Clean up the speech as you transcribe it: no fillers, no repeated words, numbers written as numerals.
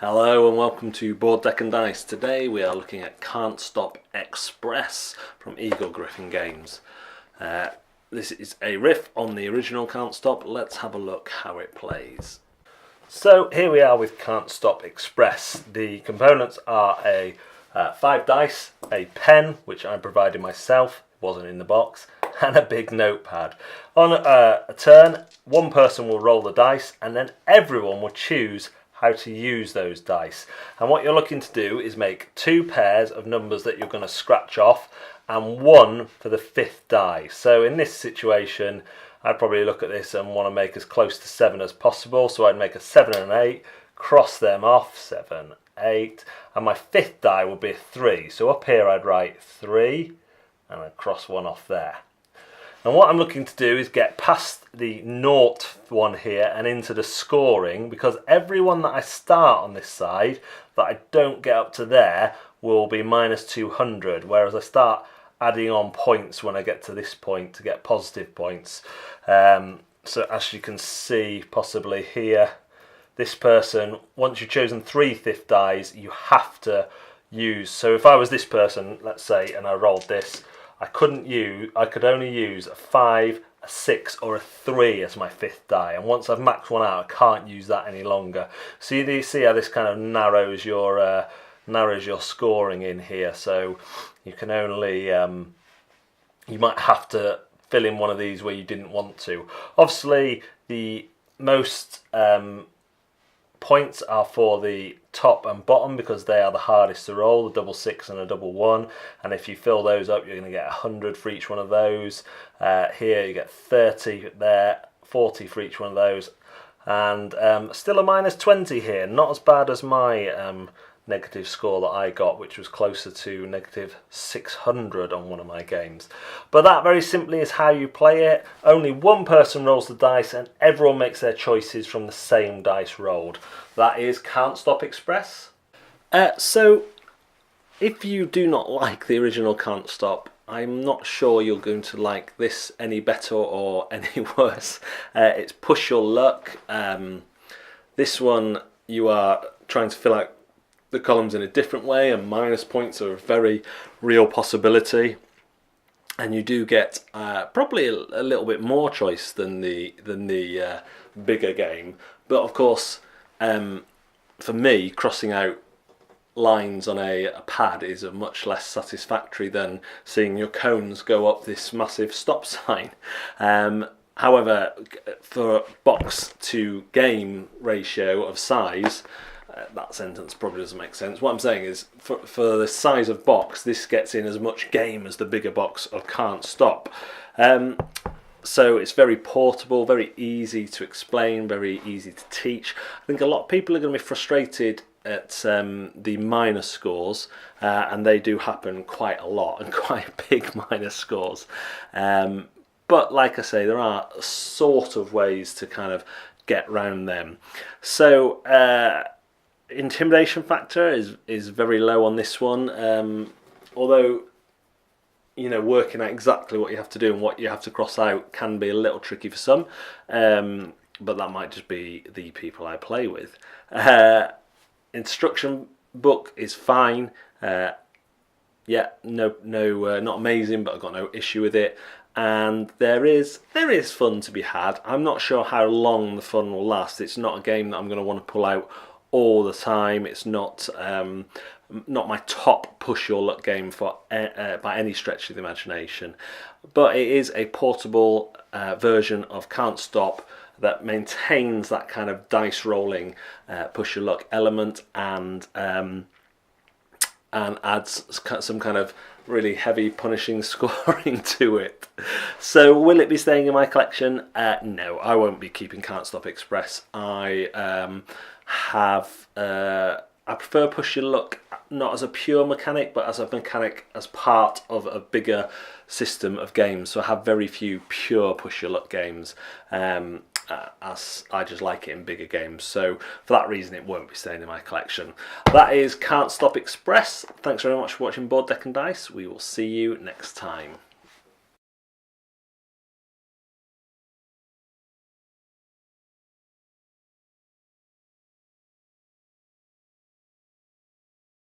Hello and welcome to Board Deck and Dice. Today we are looking at Can't Stop Express from Eagle Gryphon Games. This is a riff on the original Can't Stop. Let's have a look how it plays. So here we are with Can't Stop Express. The components are a 5 dice, a pen, which I provided myself, wasn't in the box, and a big notepad. On a turn, one person will roll the dice and then everyone will choose how to use those dice. And what you're looking to do is make 2 pairs of numbers that you're going to scratch off and 1 for the 5th die. So in this situation, I'd probably look at this and want to make as close to 7 as possible. So I'd make a 7 and an 8, cross them off, 7, 8, and my 5th die would be a 3. So up here I'd write 3 and I'd cross 1 off there. And what I'm looking to do is get past the naught one here and into the scoring, because every one that I start on this side that I don't get up to there will be minus 200, whereas I start adding on points when I get to this point to get positive points. So as you can see possibly here, this person, once you've chosen 3 5th dies, you have to use. So if I was this person, let's say, and I rolled this, I could only use a 5, a 6 or a 3 as my 5th die, and once I've maxed one out I can't use that any longer. So you see how this kind of narrows your scoring in here. So you can only you might have to fill in one of these where you didn't want to. Obviously the most points are for the top and bottom because they are the hardest to roll, the double 6 and a double 1, and if you fill those up you're going to get 100 for each one of those. Here you get 30 there, 40 for each one of those, and still a minus 20 here, not as bad as my negative score that I got, which was closer to negative 600 on one of my games. But that very simply is how you play it. Only one person rolls the dice and everyone makes their choices from the same dice rolled. That is Can't Stop Express. So if you do not like the original Can't Stop, I'm not sure you're going to like this any better or any worse. It's Push Your Luck. This one you are trying to fill out the columns in a different way, and minus points are a very real possibility, and you do get probably a little bit more choice than the bigger game. But of course, for me, crossing out lines on a pad is much less satisfactory than seeing your cones go up this massive stop sign. However, for box to game ratio of size, that sentence probably doesn't make sense. What I'm saying is, for the size of box, this gets in as much game as the bigger box of Can't Stop. So it's very portable, very easy to explain, very easy to teach. I think a lot of people are going to be frustrated at the minus scores, and they do happen quite a lot, and quite big minus scores. But like I say, there are sort of ways to kind of get round them. So intimidation factor is very low on this one, although working out exactly what you have to do and what you have to cross out can be a little tricky for some, but that might just be the people I play with. Instruction book is fine. Yeah, not amazing, but I've got no issue with it. And there is fun to be had. I'm not sure how long the fun will last. It's not a game that I'm going to want to pull out all the time. It's not my top push your luck game for by any stretch of the imagination, but it is a portable version of Can't Stop that maintains that kind of dice rolling push your luck element, and adds some kind of really heavy punishing scoring to it. So will it be staying in my collection? No, I won't be keeping Can't Stop Express. I prefer Push Your Luck not as a pure mechanic, but as a mechanic as part of a bigger system of games. So I have very few pure Push Your Luck games, as I just like it in bigger games. So for that reason it won't be staying in my collection. That is Can't Stop Express. Thanks very much for watching Board Deck and Dice. We will see you next time.